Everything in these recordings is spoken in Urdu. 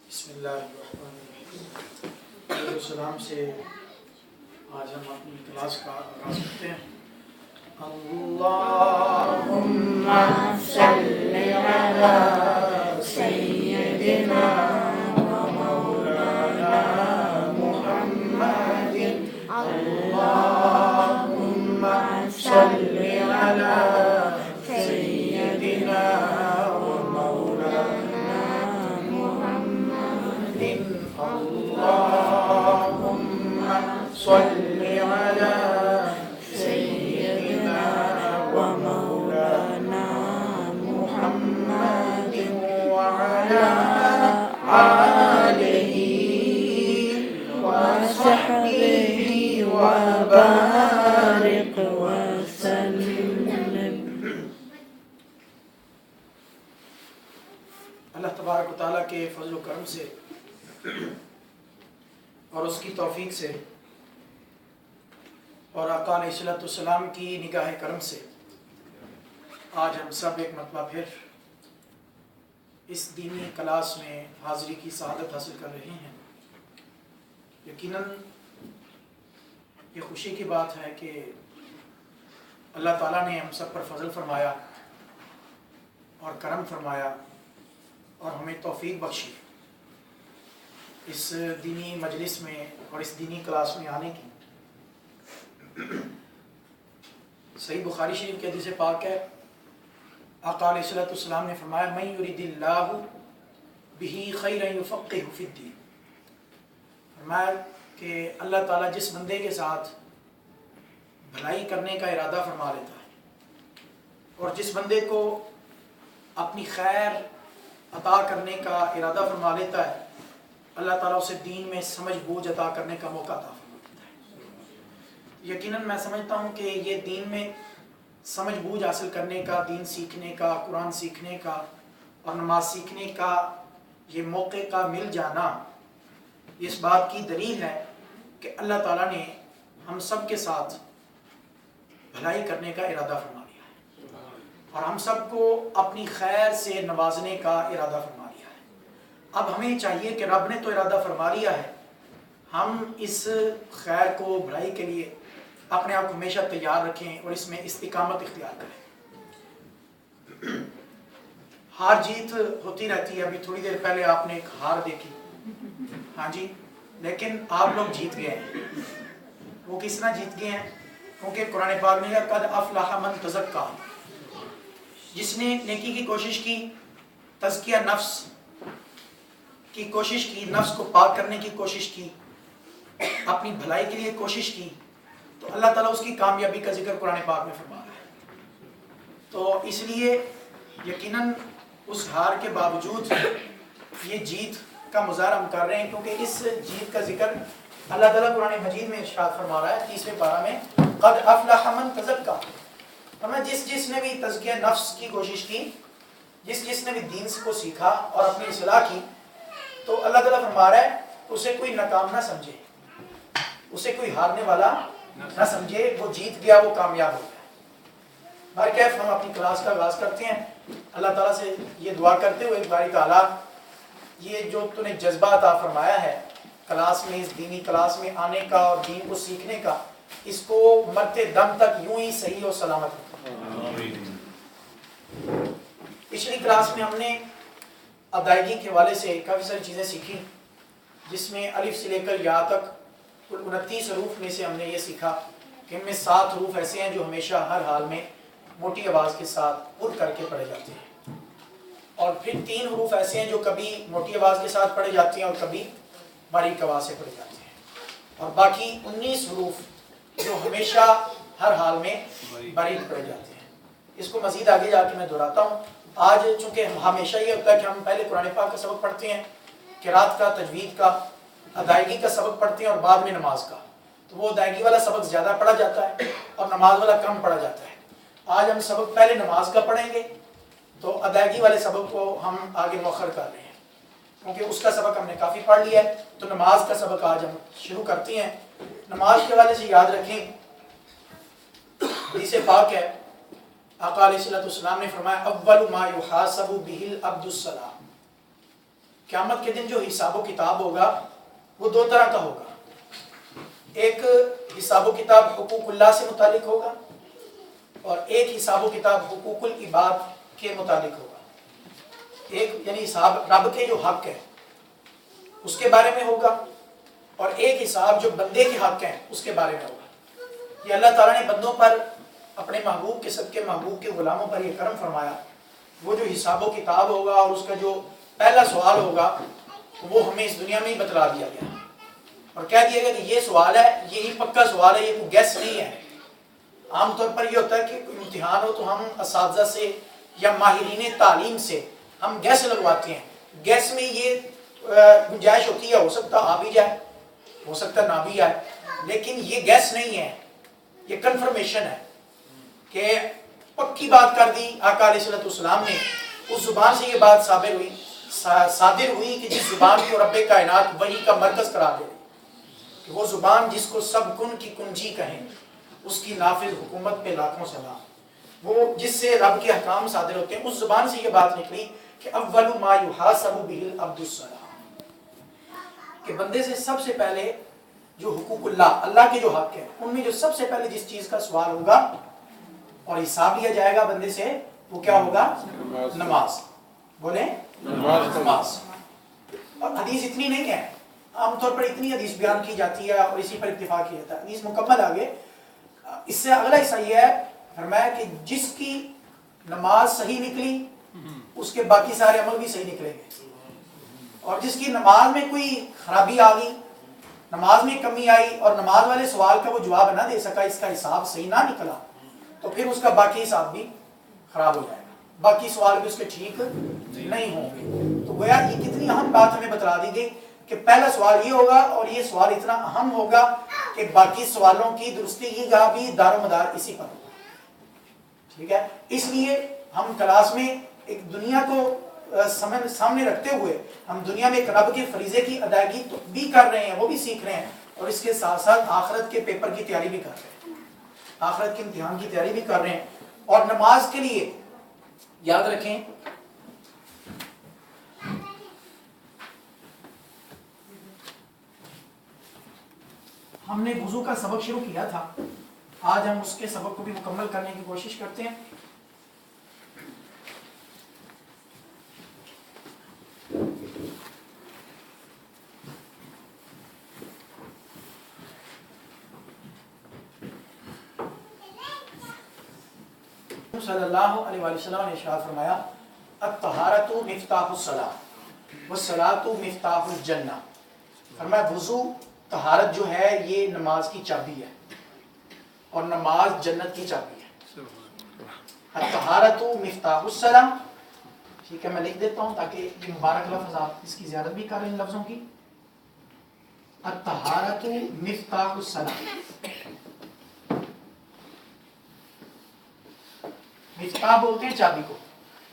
بسم اللہ الرحمن الرحیم۔ السلام سے آج ہم اپنی کلاس کا آغاز کرتے ہیں۔ اللہم صلی علی سیدنا و مولانا محمد۔ اللہم صلی علی سیدنا و مولانا محمد۔ اللہم صلی علی سیدنا و مولانا محمد وعلی آلہ وصحبہ وبارک وسلم۔ اللہ تبارک و تعالیٰ کے فضل و کرم سے اور اس کی توفیق سے اور آقا علیہ الصلوۃ والسلام کی نگاہ کرم سے آج ہم سب ایک مرتبہ پھر اس دینی کلاس میں حاضری کی سعادت حاصل کر رہے ہیں۔ یقیناً یہ خوشی کی بات ہے کہ اللہ تعالیٰ نے ہم سب پر فضل فرمایا اور کرم فرمایا اور ہمیں توفیق بخشی اس دینی مجلس میں اور اس دینی کلاس میں آنے کی۔ صحیح بخاری شریف کے حدیث پاک ہے، آقا علیہ الصلوۃ والسلام نے فرمایا من یرید اللہ بہ خیرا یفقہہ فی الدین۔ فرمایا کہ اللہ تعالیٰ جس بندے کے ساتھ بھلائی کرنے کا ارادہ فرما لیتا ہے اور جس بندے کو اپنی خیر عطا کرنے کا ارادہ فرما لیتا ہے، اللہ تعالیٰ اسے دین میں سمجھ بوجھ عطا کرنے کا موقع عطا فرما دیتا ہے۔ یقیناً میں سمجھتا ہوں کہ یہ دین میں سمجھ بوجھ حاصل کرنے کا، دین سیکھنے کا، قرآن سیکھنے کا اور نماز سیکھنے کا یہ موقع کا مل جانا اس بات کی دلیل ہے کہ اللہ تعالیٰ نے ہم سب کے ساتھ بھلائی کرنے کا ارادہ فرما لیا ہے اور ہم سب کو اپنی خیر سے نوازنے کا ارادہ فرما لیا ہے۔ اب ہمیں چاہیے کہ رب نے تو ارادہ فرما لیا ہے، ہم اس خیر کو، بھلائی کے لیے اپنے آپ کو ہمیشہ تیار رکھیں اور اس میں استقامت اختیار کریں۔ ہار جیت ہوتی رہتی ہے، ابھی تھوڑی دیر پہلے آپ نے ایک ہار دیکھی، ہاں جی، لیکن آپ لوگ جیت گئے ہیں۔ وہ کس طرح جیت گئے ہیں؟ کیونکہ قرآن پاک نے کہا قد افلح من تزکا، جس نے نیکی کی کوشش کی، تزکیہ نفس کی کوشش کی، نفس کو پاک کرنے کی کوشش کی، اپنی بھلائی کے لیے کوشش کی، تو اللہ تعالیٰ اس کی کامیابی کا ذکر قرآن پاک میں فرما رہا ہے۔ تو اس لیے یقیناً اس ہار کے باوجود یہ جیت کا مظاہرہ ہم کر رہے ہیں، کیونکہ اس جیت کا ذکر اللہ تعالیٰ قرآن مجید میں ارشاد فرما رہا ہے 30ویں پارہ میں قد افلح من تزکا۔ ہمیں جس نے بھی تزکیہ نفس کی کوشش کی، جس نے بھی دین کو سیکھا اور اپنی اصلاح کی، تو اللہ تعالیٰ فرما رہا ہے اسے کوئی ناکام نہ سمجھے، اسے کوئی ہارنے والا نہ سمجھے، وہ جیت گیا، وہ کامیاب ہو گیا۔ بہرکیف ہم اپنی کلاس کا آغاز کرتے ہیں اللہ تعالیٰ سے یہ دعا کرتے ہوئے کہ باری تعالیٰ یہ جو تو نے جذبہ عطا فرمایا ہے کلاس میں، اس دینی کلاس میں آنے کا اور دین کو سیکھنے کا، اس کو مرتے دم تک یوں ہی صحیح اور سلامت رکھو۔ پچھلی کلاس میں ہم نے ادائیگی کے حوالے سے کافی ساری چیزیں سیکھی، جس میں الف سے لے کر یا تک کل 29 حروف میں سے ہم نے یہ سیکھا کہ ان میں 7 حروف ایسے ہیں جو ہمیشہ ہر حال میں موٹی آواز کے ساتھ پر کر کے پڑھے جاتے ہیں، اور پھر 3 حروف ایسے ہیں جو کبھی موٹی آواز کے ساتھ پڑھے جاتے ہیں اور کبھی باریک آواز سے پڑھے جاتے ہیں، اور باقی 19 حروف جو ہمیشہ ہر حال میں باریک پڑھے جاتے ہیں۔ اس کو مزید آگے جا کے میں دہراتا ہوں۔ آج چونکہ ہمیشہ یہ ہوتا ہے کہ ہم پہلے قرآن پاک کا سبق پڑھتے ہیں، قرات کا، تجوید کا، ادائیگی کا سبق پڑھتے ہیں اور بعد میں نماز کا، تو وہ ادائیگی والا سبق زیادہ پڑھا جاتا ہے اور نماز والا کم پڑھا جاتا ہے۔ آج ہم سبق پہلے نماز کا پڑھیں گے تو ادائیگی والے سبق کو ہم آگے مؤخر کر رہے ہیں، کیونکہ اس کا سبق ہم نے کافی پڑھ لیا ہے، تو نماز کا سبق آج ہم شروع کرتے ہیں۔ نماز کے حوالے سے یاد رکھیں، حدیث پاک ہے، آقا علیہ الصلوۃ والسلام نے فرمایا اول ما یحاسب بہ العبد الصلاۃ، قیامت کے دن جو حساب و کتاب ہوگا وہ دو طرح کا ہوگا. ایک حساب و کتاب حقوق اللہ سے متعلق ہوگا اور ایک حساب و کتاب حقوق العباد کے متعلق ہوگا. ایک یعنی حساب رب کے جو حق ہے اس کے بارے میں ہوگا اور ایک حساب جو بندے کے حق ہیں اس کے بارے میں ہوگا. یہ اللہ تعالیٰ نے بندوں پر اپنے محبوب کے صدقے محبوب کے غلاموں پر یہ کرم فرمایا. وہ جو حساب و کتاب ہوگا اور اس کا جو پہلا سوال ہوگا وہ ہمیں اس دنیا میں ہی بتلا دیا گیا اور کہہ دیا گیا کہ یہ سوال ہے, یہی پکا سوال ہے, یہ کوئی گیس نہیں ہے. عام طور پر یہ ہوتا ہے کہ کوئی امتحان ہو تو ہم اساتذہ سے یا ماہرین تعلیم سے ہم گیس لگواتے ہیں. گیس میں یہ گنجائش ہوتی ہے ہو سکتا آ بھی جائے, ہو سکتا نہ بھی آئے, لیکن یہ گیس نہیں ہے, یہ کنفرمیشن ہے کہ پکی بات کر دی آقا علیہ السلام نے. اس زبان سے یہ بات صادر ہوئی کہ جس زبان کو رب کائنات وحی کا مرکز قرار دے کہ وہ زبان جس کو سب کن کی کنجی کہیں اس کی نافذ حکومت پہ لاکھوں سلام. وہ جس سے رب کے احکام صادر ہوتے ہیں اس زبان سے یہ بات نکلی کہ اول ما یحاسب به العبد الصلاۃ, کہ بندے سے سب سے پہلے جو حقوق اللہ کے جو حق ہیں ان میں جو سب سے پہلے جس چیز کا سوال ہوگا اور حساب لیا جائے گا بندے سے وہ کیا ہوگا؟ نماز. بولیں نماز. اور حدیث اتنی نہیں ہے, عام طور پر اتنی حدیث بیان کی جاتی ہے اور اسی پر اتفاق کیا جاتا ہے. حدیث مکمل آگے اس سے اگلا حصہ یہ ہے فرمایا کہ جس کی نماز صحیح نکلی اس کے باقی سارے عمل بھی صحیح نکلیں گے, اور جس کی نماز میں کوئی خرابی آ گئی, نماز میں کمی آئی اور نماز والے سوال کا وہ جواب نہ دے سکا, اس کا حساب صحیح نہ نکلا تو پھر اس کا باقی حساب بھی خراب ہو جائے گا, باقی سوال بھی اس کے ٹھیک نہیں ہوں گے. تو گویا یہ کتنی اہم بات ہمیں بتلا دی گئی کہ پہلا سوال یہ ہوگا اور یہ سوال اتنا اہم ہوگا کہ باقی سوالوں کی درستی کا بھی دار و مدار اسی پر ہوگا. ٹھیک ہے, اس لیے ہم کلاس میں ایک دنیا کو سامنے رکھتے ہوئے ہم دنیا میں ایک رب کے فریضے کی ادائیگی تو بھی کر رہے ہیں, وہ بھی سیکھ رہے ہیں, اور اس کے ساتھ ساتھ آخرت کے پیپر کی تیاری بھی کر رہے ہیں, آخرت کے امتحان کی تیاری بھی کر رہے ہیں. اور نماز کے لیے یاد رکھیں ہم نے وضو کا سبق شروع کیا تھا, آج ہم اس کے سبق کو بھی مکمل کرنے کی کوشش کرتے ہیں. صلی اللہ علیہ وسلم نے ارشاد فرمایا الطہارۃ مفتاح الصلاۃ والصلاۃ مفتاح الجنہ. فرمایا وضو طہارت جو ہے یہ نماز کی چابی ہے اور نماز جنت کی چابی ہے. الطہارۃ مفتاح الصلاۃ. ٹھیک ہے, میں لکھ دیتا ہوں تاکہ یہ مبارک لفظ آپ اس کی زیارت بھی کریں ان لفظوں کی. الطہارۃ مفتاح الصلاۃ. مفتاح بولتے ہیں چابی کو,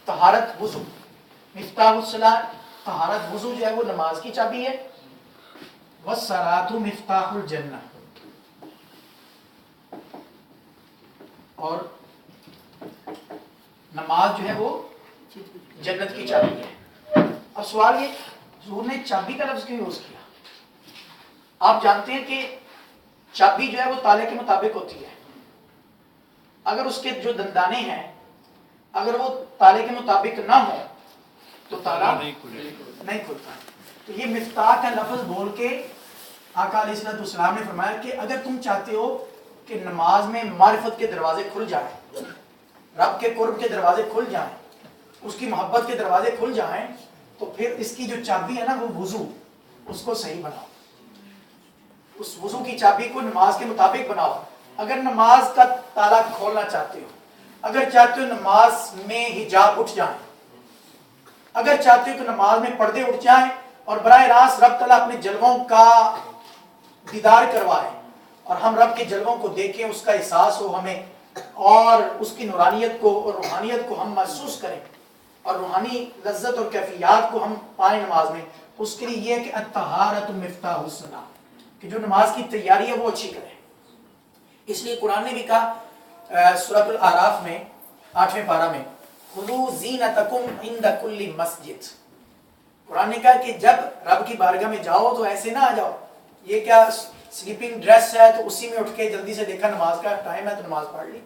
طہارت وضو, مفتاح الصلاۃ طہارت وضو جو ہے وہ نماز کی چابی ہے. والصلاۃ مفتاح الجنہ, اور نماز جو ہے وہ جنت کی چابی ہے. اب سوال یہ حضور نے چابی کا لفظ کیوں یوز کیا؟ آپ جانتے ہیں کہ چابی جو ہے وہ تالے کے مطابق ہوتی ہے, اگر اس کے جو دندانے ہیں اگر وہ تالے کے مطابق نہ ہو تو تالا نہیں کھلتا. تو یہ مفتاح کا لفظ بول کے آقا علیہ السلام نے فرمایا کہ اگر تم چاہتے ہو کہ نماز میں معرفت کے دروازے کھل جائیں, رب کے قرب کے دروازے کھل جائیں, اس کی محبت کے دروازے کھل جائیں, تو پھر اس کی جو چابی ہے نا وہ وضو, اس کو صحیح بناؤ, اس وضو کی چابی کو نماز کے مطابق بناؤ. اگر نماز کا تالا کھولنا چاہتے ہو, اگر چاہتے ہو نماز میں حجاب اٹھ جائیں, اگر چاہتے ہو کہ نماز میں پردے اٹھ جائیں اور براہ راست رب تعالیٰ اپنے جلووں کا دیدار کروائے اور ہم رب کے جلووں کو دیکھیں, اس کا احساس ہو ہمیں اور اس کی نورانیت کو اور روحانیت کو ہم محسوس کریں اور روحانی لذت اور کیفیات کو ہم پائیں نماز میں, اس کے لیے یہ ہے کہ الطہارۃ مفتاح الصلاۃ, کہ جو نماز کی تیاری ہے وہ اچھی کریں. اس لیے قرآن نے بھی کہا سورۃ الاعراف میں 8ویں پارہ میں خذوا زینتکم عند کل مسجد, قرآن نے کہا کہ جب رب کی بارگاہ میں جاؤ تو ایسے نہ آ جاؤ یہ کیا سلیپنگ ڈریس ہے تو اسی میں اٹھ کے جلدی سے دیکھا نماز کا ٹائم ہے تو نماز پڑھ لی،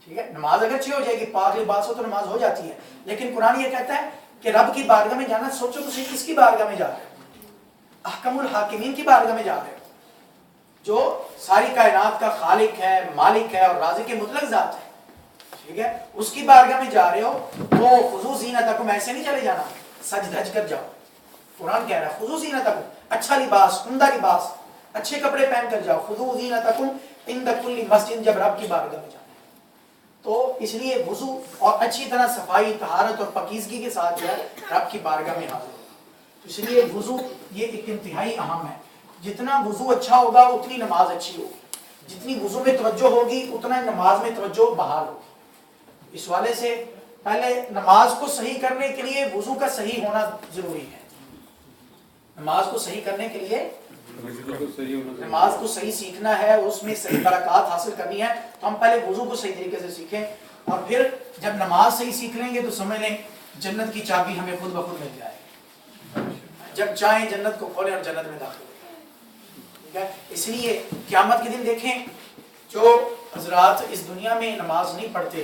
ٹھیک ہے، نماز اگر اچھی ہو جائے گی، پاک لباس ہو تو نماز ہو جاتی ہے، لیکن قرآن یہ کہتا ہے کہ رب کی بارگاہ میں جانا، سوچو تو صحیح کس کی بارگاہ میں جا رہے ہو؟ احکم الحاکمین کی بارگاہ میں جا رہے ہو، جو ساری کائنات کا خالق ہے، مالک ہے اور رازق مطلق ذات ہے، ٹھیک ہے، اس کی بارگاہ میں جا رہے ہو تو خذو زینتکم، ایسے نہیں چلے جانا سج دھج کر جاؤ۔ قرآن کہہ رہا ہے خذو زینتکم، اچھا لباس، عمدہ لباس، اچھے کپڑے پہن کر جاؤ، خذو زینتکم عند کل مسجد، جب رب کی بارگاہ میں جانا۔ تو اس لیے وضو اور اچھی طرح صفائی، طہارت اور پاکیزگی کے ساتھ جو ہے رب کی بارگاہ میں حاضر ہو، اس لیے وضو یہ ایک انتہائی اہم ہے۔ جتنا وضو اچھا ہوگا اتنی نماز اچھی ہوگی، جتنی وضو میں توجہ ہوگی اتنا نماز میں توجہ بحال ہوگی۔ اس والے سے پہلے نماز کو صحیح کرنے کے لیے وضو کا صحیح ہونا ضروری ہے۔ نماز کو صحیح کرنے کے لیے نماز کو صحیح سیکھنا ہے، اس میں صحیح برکات حاصل کرنی ہے، تو ہم پہلے وضو کو صحیح طریقے سے سیکھیں، اور پھر جب نماز صحیح سیکھ لیں گے تو سمجھ لیں جنت کی چابی ہمیں خود بخود مل جائے گی، جب چاہیں جنت کو کھولیں اور جنت میں داخل ہو۔ ٹھیک ہے، اس لیے قیامت کے دن دیکھیں جو حضرات اس دنیا میں نماز نہیں پڑھتے،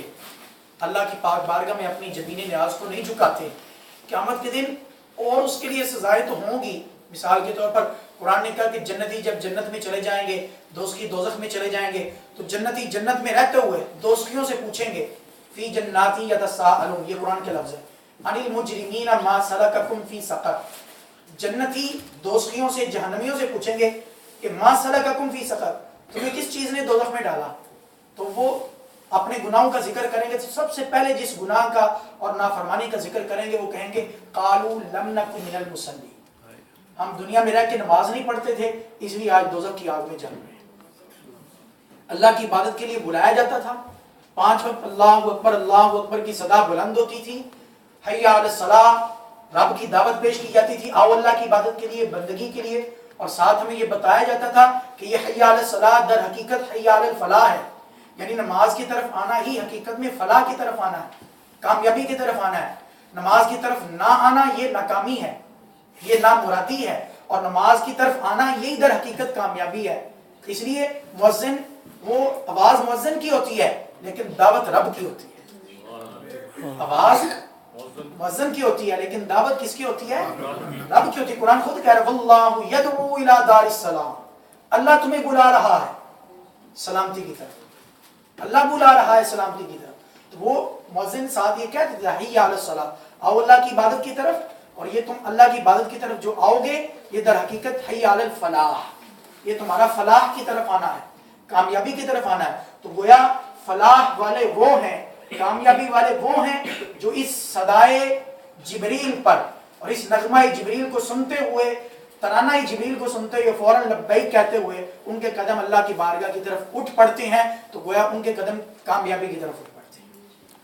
اللہ کی پاک بارگاہ میں اپنی جبین نیاز کو نہیں جھکاتے، قیامت کے دن اور اس کے لیے سزائیں تو ہوں گی۔ مثال کے طور پر قرآن نے کہا کہ جنتی جب جنت میں چلے جائیں گے، دوزخی دوزخ میں چلے جائیں گے، تو جنتی جنت میں رہتے ہوئے دوزخیوں سے پوچھیں گے فی جناتی یتساءلون، یہ قرآن کے لفظ ہے، عن المجرمین ما سلککم فی سقر، جنتی دوزخیوں سے، جہنمیوں سے پوچھیں گے کہ ما سلککم فی سقر، تمہیں کس چیز نے دوزخ میں ڈالا؟ تو وہ اپنے گناہوں کا ذکر کریں گے، تو سب سے پہلے جس گناہ کا اور نافرمانی کا ذکر کریں گے وہ کہیں گے قالوا لم نک من المصلین، ہم دنیا میں رہ کے نماز نہیں پڑھتے تھے اس لیے آج دوزخ کی آگ میں جل رہے ہیں۔ اللہ کی عبادت کے لیے بلایا جاتا تھا، 5 وقت اللہ اکبر کی صدا بلند ہوتی تھی، حی علی الصلاۃ رب کی دعوت پیش کی جاتی تھی، آؤ اللہ کی عبادت کے لیے، بندگی کے لیے، اور ساتھ ہمیں یہ بتایا جاتا تھا کہ یہ حی علی الصلاۃ در حقیقت حی علی الفلاح ہے، یعنی نماز کی طرف آنا ہی حقیقت میں فلاح کی طرف آنا ہے، کامیابی کی طرف آنا ہے۔ نماز کی طرف نہ آنا یہ ناکامی ہے، یہ نامرادی ہے، اور نماز کی طرف آنا یہی در حقیقت کامیابی ہے۔ اس لیے مؤذن، وہ آواز مؤذن کی ہوتی ہے لیکن دعوت رب کی ہوتی ہے، آواز مؤذن کی ہوتی ہے لیکن دعوت کس کی ہوتی ہے؟ رب کی ہوتی ہے۔ قرآن خود کہہ رہا ہے واللہ یدعو الی دار السلام، اللہ تمہیں بلا رہا ہے سلامتی کی طرف، اللہ بلا رہا ہے سلامتی کی طرف، تو وہ مؤذن ساتھ یہ کہتے تھے حی علی الصلاۃ، آؤ اللہ کی عبادت کی طرف، اور یہ تم اللہ کی عبادت کی طرف جو آؤ گے یہ در حقیقت حی علی الفلاح، یہ تمہارا فلاح کی طرف آنا ہے، کامیابی کی طرف آنا ہے۔ تو گویا فلاح والے وہ ہیں، کامیابی والے وہ ہیں جو اس صدائے جبریل پر اور اس نغمہ جبریل کو سنتے ہوئے، ترانہ جبریل کو سنتے ہوئے فوراً لبیک کہتے ہوئے ان کے قدم اللہ کی بارگاہ کی طرف اٹھ پڑتے ہیں، تو گویا ان کے قدم کامیابی کی طرف اٹھ پڑتے ہیں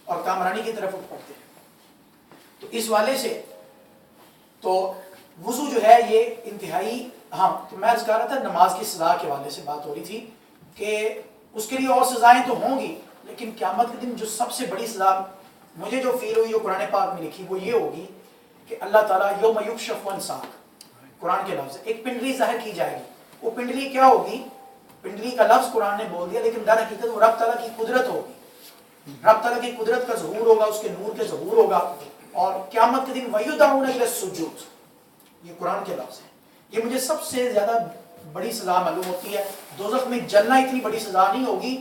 اور کامرانی کی طرف اٹھ پڑتے ہیں۔ تو اس والے سے تو وضو جو ہے یہ انتہائی اہم، تو میں کہہ رہا تھا نماز کی سزا کے حوالے سے بات ہو رہی تھی کہ اس کے لیے اور سزائیں تو ہوں گی، لیکن قیامت کے دن جو سب سے بڑی سزا مجھے جو فیل ہوئی جو قرآن پاک میں لکھی وہ یہ ہوگی کہ اللہ تعالیٰ یوم یکشف عن ساق، قرآن کے لفظ ایک پنڈلی ظاہر کی جائے گی، وہ پنڈلی کیا ہوگی؟ پنڈلی کا لفظ قرآن نے بول دیا لیکن در حقیقت وہ رب تعالیٰ کی قدرت ہوگی، رب تعالیٰ کی قدرت کا ظہور ہوگا، اس کے نور کے ظہور ہوگا، اور قیامت کے دن وَيُدْعَوْنَ إِلَى السُّجُودِ، یہ قرآن کے لفظ ہے۔ یہ مجھے سب سے زیادہ بڑی سزا معلوم ہوتی ہے، دوزخ میں جلنا اتنی بڑی سزا نہیں ہوگی،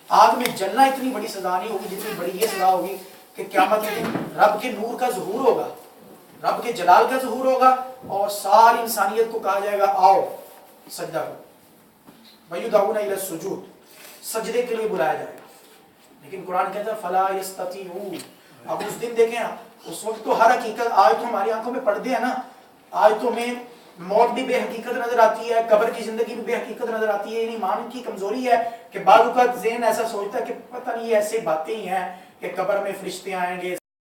آگ میں جلنا اتنی بڑی سزا نہیں ہوگی جتنی بڑی یہ سزا ہوگی کہ قیامت کے دن رب کے نور کا ظہور ہوگا، رب کے جلال کا ظہور ہوگا، اور ساری انسانیت کو کہا جائے گا آؤ سجدہ کرو، وَيُدْعَوْنَ إِلَى السُّجُودِ، سجدے کے لیے بلایا جائے گا، لیکن قرآن کہتا ہے فَلَا يَسْتَطِيعُونَ۔ اب اس دن دیکھیں اس وقت تو ہر حقیقت، آج تو ہماری آنکھوں میں پردے ہیں نا، آج تو میں موت بھی بے حقیقت نظر آتی ہے، قبر کی زندگی بھی بے حقیقت نظر آتی ہے، یعنی ایمان کی کمزوری ہے کہ بعض اوقات ذہن ایسا سوچتا ہے کہ پتہ نہیں یہ ایسے باتیں ہی ہیں کہ قبر میں فرشتے آئیں گے،